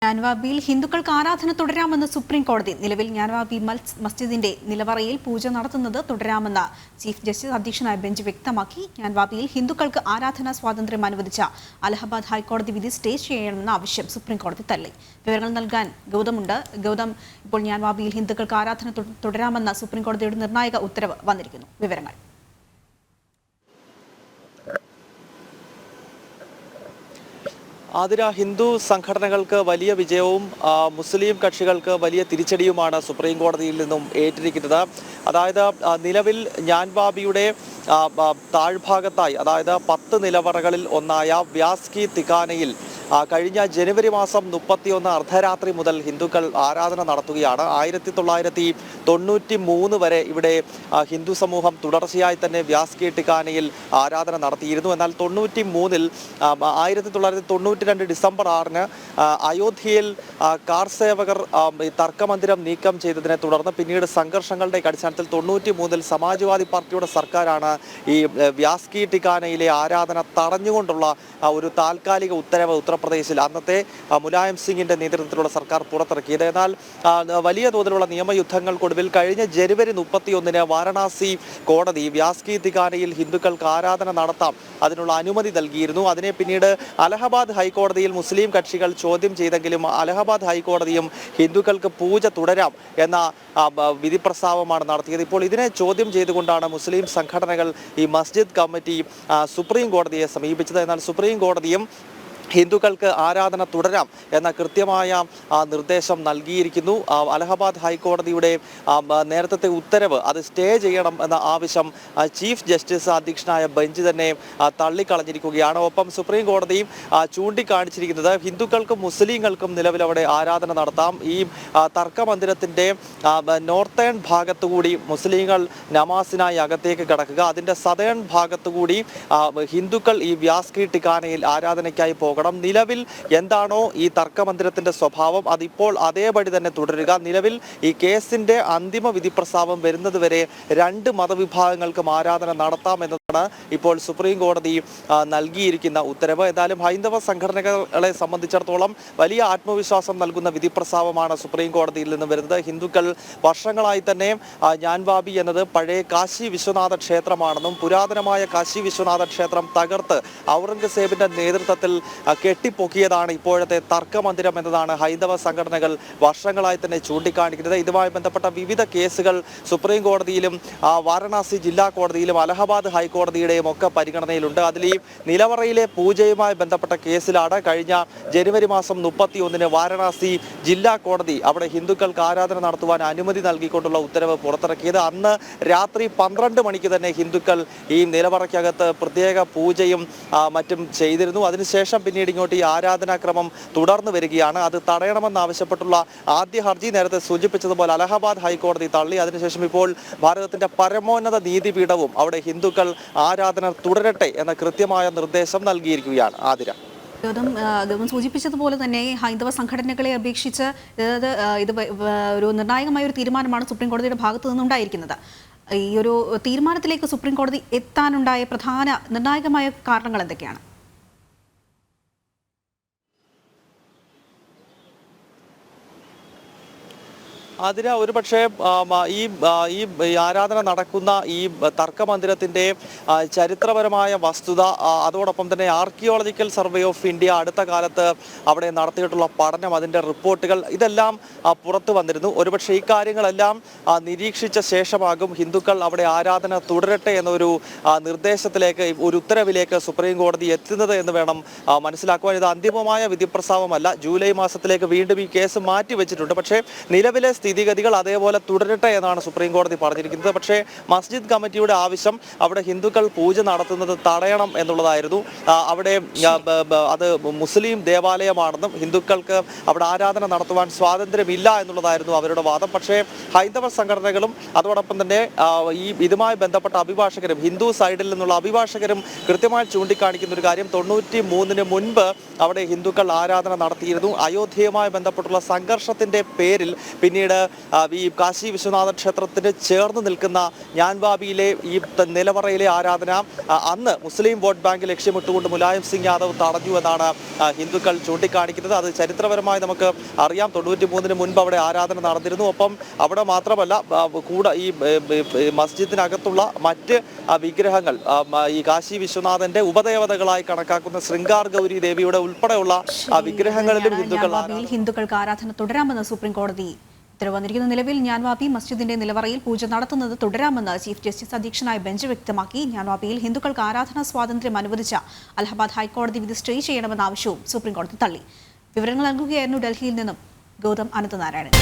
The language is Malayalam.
ജ്ഞാൻവാപിയിൽ ഹിന്ദുക്കൾക്ക് ആരാധന തുടരാമെന്ന് സുപ്രീം കോടതി. നിലവിൽ ജ്ഞാൻവാപി മസ്ജിദിന്റെ നിലവറയിൽ പൂജ നടത്തുന്നത് തുടരാമെന്ന് ചീഫ് ജസ്റ്റിസ് അധ്യക്ഷനായ ബെഞ്ച് വ്യക്തമാക്കി. ജ്ഞാൻവാപിയിൽ ഹിന്ദുക്കൾക്ക് ആരാധനാ സ്വാതന്ത്ര്യം അനുവദിച്ച അലഹബാദ് ഹൈക്കോടതി വിധി സ്റ്റേ ചെയ്യണമെന്ന ആവശ്യം സുപ്രീം കോടതി തള്ളി. വിവരങ്ങൾ നൽകാൻ ഗൗതമുണ്ട്. ഗൗതം, ഇപ്പോൾ ജ്ഞാൻവാപിയിൽ ഹിന്ദുക്കൾക്ക് ആരാധന തുടരാമെന്ന സുപ്രീം കോടതിയുടെ നിർണായക ഉത്തരവ് വന്നിരിക്കുന്നു. വിവരങ്ങൾ. ആതിര, ഹിന്ദു സംഘടനകൾക്ക് വലിയ വിജയവും മുസ്ലിം കക്ഷികൾക്ക് വലിയ തിരിച്ചടിയുമാണ് സുപ്രീം കോടതിയിൽ നിന്നും ഏറ്റിരിക്കുന്നത്. അതായത് നിലവിൽ ജ്ഞാൻവാപിയുടെ താഴ്ഭാഗത്തായി, അതായത് 10 നിലവറകളിൽ ഒന്നായ വ്യാസ് കി തിഖാനയിൽ കഴിഞ്ഞ ജനുവരി മാസം 31 അർദ്ധരാത്രി മുതൽ ഹിന്ദുക്കൾ ആരാധന നടത്തുകയാണ്. 1993 വരെ ഇവിടെ ഹിന്ദു സമൂഹം തുടർച്ചയായി തന്നെ വ്യാസ് കി തിഖാനയിൽ ആരാധന നടത്തിയിരുന്നു. എന്നാൽ 1992 ഡിസംബർ 6 അയോധ്യയിൽ കാർ സേവകർ തർക്കമന്ദിരം നീക്കം ചെയ്തതിനെ തുടർന്ന് പിന്നീട് സംഘർഷങ്ങളുടെ അടിസ്ഥാനത്തിൽ 93 സമാജ്വാദി പാർട്ടിയുടെ സർക്കാരാണ് ഈ വ്യാസ് കി തിഖാനയിലെ ആരാധന തടഞ്ഞുകൊണ്ടുള്ള ഒരു താൽക്കാലിക ഉത്തരവ് ഉത്തർപ്രദേശിൽ അന്നത്തെ മുലായം സിംഗിന്റെ നേതൃത്വത്തിലുള്ള സർക്കാർ പുറത്തിറക്കിയത്. എന്നാൽ വലിയ തോതിലുള്ള നിയമയുദ്ധങ്ങൾക്കൊടുവിൽ കഴിഞ്ഞ ജനുവരി 31 വാരണാസി കോടതി വ്യാസ് കി തിഖാനയിൽ ഹിന്ദുക്കൾക്ക് ആരാധന നടത്താം അതിനുള്ള അനുമതി നൽകിയിരുന്നു. അതിനെ പിന്നീട് അലഹബാദ് ഹൈക്കോടതിയിൽ മുസ്ലിം കക്ഷികൾ ചോദ്യം ചെയ്തെങ്കിലും അലഹബാദ് ഹൈക്കോടതിയും ഹിന്ദുക്കൾക്ക് പൂജ തുടരാം എന്ന വിധി പ്രസ്താവമാണ് നടത്തിയത്. ഇപ്പോൾ ഇതിനെ ചോദ്യം ചെയ്തുകൊണ്ടാണ് മുസ്ലിം സംഘടനകൾ ഈ മസ്ജിദ് കമ്മിറ്റി സുപ്രീം കോടതിയെ സമീപിച്ചത്. എന്നാൽ സുപ്രീം കോടതിയും ഹിന്ദുക്കൾക്ക് ആരാധന തുടരാം എന്ന കൃത്യമായ നിർദ്ദേശം നൽകിയിരിക്കുന്നു. അലഹബാദ് ഹൈക്കോടതിയുടെ നേരത്തെ ഉത്തരവ് അത് സ്റ്റേ ചെയ്യണം എന്ന ആവശ്യം ചീഫ് ജസ്റ്റിസ് അധ്യക്ഷനായ ബെഞ്ച് തന്നെ തള്ളിക്കളഞ്ഞിരിക്കുകയാണ്. ഒപ്പം സുപ്രീം കോടതിയും ചൂണ്ടിക്കാണിച്ചിരിക്കുന്നത് ഹിന്ദുക്കൾക്കും മുസ്ലിങ്ങൾക്കും നിലവിൽ അവിടെ ആരാധന നടത്താം. ഈ തർക്കമന്ദിരത്തിൻ്റെ നോർത്തേൺ ഭാഗത്തുകൂടി മുസ്ലിങ്ങൾ നമാസിനായി അകത്തേക്ക് കടക്കുക, അതിൻ്റെ സതേൺ ഭാഗത്തുകൂടി ഹിന്ദുക്കൾ ഈ വ്യാസ് കി തിഖാനയിൽ ആരാധനയ്ക്കായി പോകണം. നിലവിൽ എന്താണോ ഈ തർക്കമന്ദിരത്തിന്റെ സ്വഭാവം അതിപ്പോൾ അതേപടി തന്നെ തുടരുക. നിലവിൽ ഈ കേസിന്റെ അന്തിമ വിധി പ്രസ്താവം വരുന്നത് വരെ 2 മതവിഭാഗങ്ങൾക്കും ആരാധന നടത്താം എന്നതാണ് ഇപ്പോൾ സുപ്രീം കോടതി നൽകിയിരിക്കുന്ന ഉത്തരവ്. എന്നാലും ഹൈന്ദവ സംഘടനകളെ സംബന്ധിച്ചിടത്തോളം വലിയ ആത്മവിശ്വാസം നൽകുന്ന വിധി പ്രസ്താവമാണ് സുപ്രീം കോടതിയിൽ നിന്ന് വരുന്നത്. ഹിന്ദുക്കൾ വർഷങ്ങളായി തന്നെ ജ്ഞാൻവാപി എന്നത് പഴയ കാശി വിശ്വനാഥ ക്ഷേത്രമാണെന്നും പുരാതനമായ കാശി വിശ്വനാഥ ക്ഷേത്രം തകർത്ത് ഔറംഗസേബിന്റെ നേതൃത്വത്തിൽ കെട്ടിപ്പൊക്കിയതാണ് ഇപ്പോഴത്തെ തർക്കമന്ദിരം എന്നതാണ് ഹൈന്ദവ സംഘടനകൾ വർഷങ്ങളായി തന്നെ ചൂണ്ടിക്കാണിക്കുന്നത്. ഇതുമായി ബന്ധപ്പെട്ട വിവിധ കേസുകൾ സുപ്രീം കോടതിയിലും വാരണാസി ജില്ലാ കോടതിയിലും അലഹബാദ് ഹൈക്കോടതിയുടെയും ഒക്കെ പരിഗണനയിലുണ്ട്. അതിൽ ഈ നിലവറയിലെ പൂജയുമായി ബന്ധപ്പെട്ട കേസിലാണ് കഴിഞ്ഞ ജനുവരി മാസം 31 വാരണാസി ജില്ലാ കോടതി അവിടെ ഹിന്ദുക്കൾക്ക് ആരാധന നടത്തുവാൻ അനുമതി നൽകിക്കൊണ്ടുള്ള ഉത്തരവ് പുറത്തിറക്കിയത്. അന്ന് രാത്രി 12 മണിക്ക് തന്നെ ഹിന്ദുക്കൾ ഈ നിലവറയ്ക്കകത്ത് പ്രത്യേക പൂജയും മറ്റും ചെയ്തിരുന്നു. അതിനുശേഷം പിന്നീട് ഇങ്ങോട്ട് ഈ ആരാധനാക്രമം തുടർന്നു വരികയാണ്. അത് തടയണമെന്നാവശ്യപ്പെട്ടുള്ള ആദ്യ ഹർജി നേരത്തെ സൂചിപ്പിച്ചതുപോലെ അലഹബാദ് ഹൈക്കോടതി തള്ളി. അതിനുശേഷം ഇപ്പോൾ ഭാരതത്തിന്റെ പരമോന്നത നീതിപീഠവും അവിടെ ഹിന്ദുക്കൾ ആരാധന തുടരട്ടെ എന്ന കൃത്യമായ നിർദ്ദേശം നൽകിയിരിക്കുകയാണ്. ആതിര, ഗൗതം സൂചിപ്പിച്ചതുപോലെ തന്നെ ഹൈന്ദവ സംഘടനകളെ അപേക്ഷിച്ച് ഇത് ഒരു നിർണായകമായ ഒരു തീരുമാനമാണ് സുപ്രീം കോടതിയുടെ ഭാഗത്തു നിന്നുണ്ടായിരിക്കുന്നത്. ഈ ഒരു തീരുമാനത്തിലേക്ക് സുപ്രീം കോടതി എത്താനുണ്ടായ പ്രധാന നിർണായകമായ കാരണങ്ങൾ എന്തൊക്കെയാണ്? അതിന് ഒരുപക്ഷെ ഈ ആരാധന നടക്കുന്ന ഈ തർക്കമന്ദിരത്തിൻ്റെ ചരിത്രപരമായ വസ്തുത, അതോടൊപ്പം തന്നെ ആർക്കിയോളജിക്കൽ സർവേ ഓഫ് ഇന്ത്യ അടുത്ത കാലത്ത് അവിടെ നടത്തിയിട്ടുള്ള പഠനം, അതിൻ്റെ റിപ്പോർട്ടുകൾ ഇതെല്ലാം പുറത്തു വന്നിരുന്നു. ഒരുപക്ഷെ ഈ കാര്യങ്ങളെല്ലാം നിരീക്ഷിച്ച ശേഷമാകും ഹിന്ദുക്കൾ അവിടെ ആരാധന തുടരട്ടെ എന്നൊരു നിർദ്ദേശത്തിലേക്ക്, ഒരു ഉത്തരവിലേക്ക് സുപ്രീം കോടതി എത്തുന്നത് എന്ന് വേണം മനസ്സിലാക്കുവാൻ. ഇത് അന്തിമമായ വിധിപ്രസ്താവമല്ല. ജൂലൈ മാസത്തിലേക്ക് വീണ്ടും ഈ കേസ് മാറ്റിവെച്ചിട്ടുണ്ട്. പക്ഷേ നിലവിലെ സ്ഥിതിഗതികൾ അതേപോലെ തുടരട്ടെ എന്നാണ് സുപ്രീം കോടതി പറഞ്ഞിരിക്കുന്നത്. പക്ഷേ മസ്ജിദ് കമ്മിറ്റിയുടെ ആവശ്യം അവിടെ ഹിന്ദുക്കൾ പൂജ നടത്തുന്നത് തടയണം എന്നുള്ളതായിരുന്നു. അവിടെ അത് മുസ്ലിം ദേവാലയമാണെന്നും ഹിന്ദുക്കൾക്ക് അവിടെ ആരാധന നടത്തുവാൻ സ്വാതന്ത്ര്യമില്ല എന്നുള്ളതായിരുന്നു അവരുടെ വാദം. പക്ഷേ ഹൈന്ദവ സംഘടനകളും അതോടൊപ്പം തന്നെ ഇതുമായി ബന്ധപ്പെട്ട അഭിഭാഷകരും, ഹിന്ദു സൈഡിൽ നിന്നുള്ള അഭിഭാഷകരും കൃത്യമായി ചൂണ്ടിക്കാണിക്കുന്ന ഒരു കാര്യം, 93 മുൻപ് അവിടെ ഹിന്ദുക്കൾ ആരാധന നടത്തിയിരുന്നു. അയോധ്യയുമായി ബന്ധപ്പെട്ടുള്ള സംഘർഷത്തിന്റെ പേരിൽ പിന്നീട് ഈ കാശി വിശ്വനാഥ ക്ഷേത്രത്തിന് ചേർന്ന് നിൽക്കുന്ന ഞാൻവാബിയിലെ ഈ നിലവറയിലെ ആരാധന അന്ന് മുസ്ലിം വോട്ട് ബാങ്ക് ലക്ഷ്യമിട്ടുകൊണ്ട് മുലായം സിംഗ് യാദവ് തടഞ്ഞു എന്നാണ് ഹിന്ദുക്കൾ ചൂണ്ടിക്കാണിക്കുന്നത്. അത് ചരിത്രപരമായി നമുക്ക് അറിയാം. 93-ന് മുൻപ് അവിടെ ആരാധന നടന്നിരുന്നു. ഒപ്പം അവിടെ മാത്രമല്ല കൂടെ ഈ മസ്ജിദിനകത്തുള്ള മറ്റ് വിഗ്രഹങ്ങൾ ഈ കാശി വിശ്വനാഥന്റെ ഉപദേവതകളായി കണക്കാക്കുന്ന ശൃംഗാർ ഗൗരി ദേവിയുടെ ഉൾപ്പെടെയുള്ള വിഗ്രഹങ്ങളിലും ഹിന്ദുക്കൾക്ക് ആരാധന തുടരാമെന്ന് സുപ്രീം കോടതി ഉത്തരവ് വന്നിരിക്കുന്ന നിലവിൽ ഞാൻവാബി മസ്ജിദിന്റെ നിലവറയിൽ പൂജ നടത്തുന്നത് തുടരാമെന്ന് ചീഫ് ജസ്റ്റിസ് അധ്യക്ഷനായ ബെഞ്ച് വ്യക്തമാക്കി. ഞാൻവാബിയിൽ ഹിന്ദുക്കൾക്ക് ആരാധനാ സ്വാതന്ത്ര്യം അനുവദിച്ച അലഹബാദ് ഹൈക്കോടതി വിധി സ്റ്റേ ചെയ്യണമെന്ന ആവശ്യവും സുപ്രീം കോടതി തള്ളി. വിവരങ്ങൾ നൽകുകയായിരുന്നു ഡൽഹിയിൽ നിന്നും ഗൗതം അനന്തനാരായണൻ.